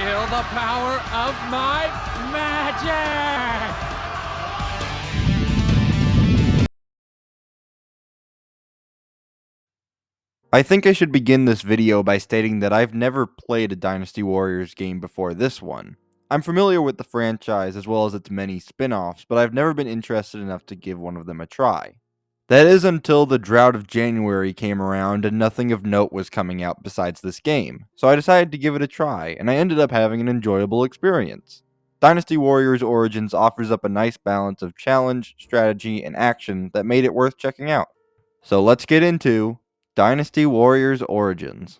Feel the power of my magic! I think I should begin this video by stating that I've never played a Dynasty Warriors game before this one. I'm familiar with the franchise as well as its many spin-offs, but I've never been interested enough to give one of them a try. That is until the drought of January came around and nothing of note was coming out besides this game, so I decided to give it a try, and I ended up having an enjoyable experience. Dynasty Warriors Origins offers up a nice balance of challenge, strategy, and action that made it worth checking out. So let's get into Dynasty Warriors Origins.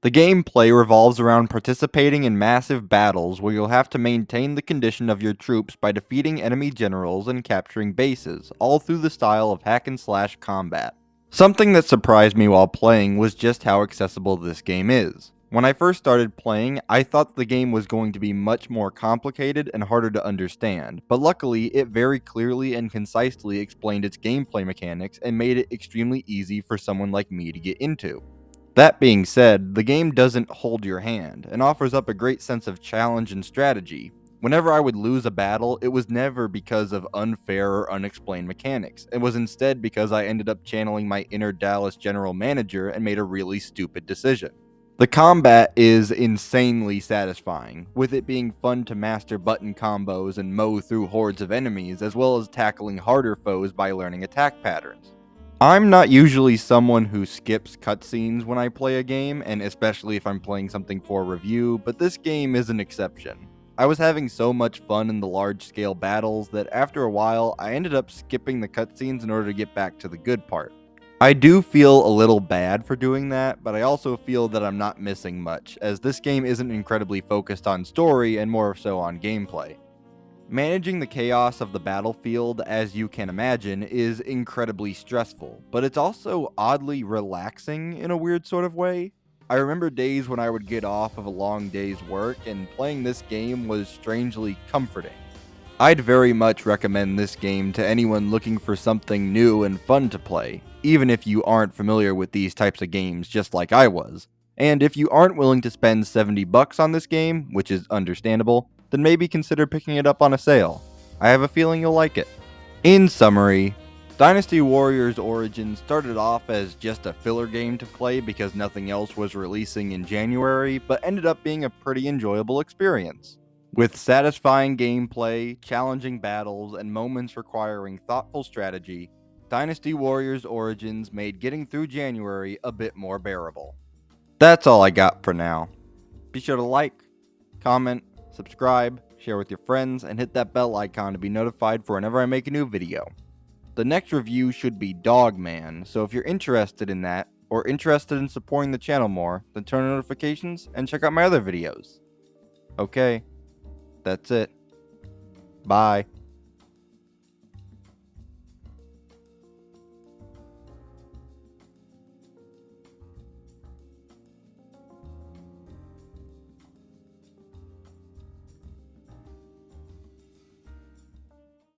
The gameplay revolves around participating in massive battles where you'll have to maintain the condition of your troops by defeating enemy generals and capturing bases, all through the style of hack and slash combat. Something that surprised me while playing was just how accessible this game is. When I first started playing, I thought the game was going to be much more complicated and harder to understand, but luckily it very clearly and concisely explained its gameplay mechanics and made it extremely easy for someone like me to get into. That being said, the game doesn't hold your hand, and offers up a great sense of challenge and strategy. Whenever I would lose a battle, it was never because of unfair or unexplained mechanics. It was instead because I ended up channeling my inner Dallas general manager and made a really stupid decision. The combat is insanely satisfying, with it being fun to master button combos and mow through hordes of enemies, as well as tackling harder foes by learning attack patterns. I'm not usually someone who skips cutscenes when I play a game, and especially if I'm playing something for review, but this game is an exception. I was having so much fun in the large-scale battles that after a while, I ended up skipping the cutscenes in order to get back to the good part. I do feel a little bad for doing that, but I also feel that I'm not missing much, as this game isn't incredibly focused on story and more so on gameplay. Managing the chaos of the battlefield, as you can imagine, is incredibly stressful, but it's also oddly relaxing in a weird sort of way. I remember days when I would get off of a long day's work, and playing this game was strangely comforting. I'd very much recommend this game to anyone looking for something new and fun to play, even if you aren't familiar with these types of games just like I was. And if you aren't willing to spend $70 on this game, which is understandable, then maybe consider picking it up on a sale. I have a feeling you'll like it. In summary, Dynasty Warriors Origins started off as just a filler game to play because nothing else was releasing in January, but ended up being a pretty enjoyable experience. With satisfying gameplay, challenging battles, and moments requiring thoughtful strategy, Dynasty Warriors Origins made getting through January a bit more bearable. That's all I got for now. Be sure to like, comment, subscribe, share with your friends, and hit that bell icon to be notified for whenever I make a new video. The next review should be Dogman, so if you're interested in that, or interested in supporting the channel more, then turn on notifications and check out my other videos. Okay, that's it. Bye.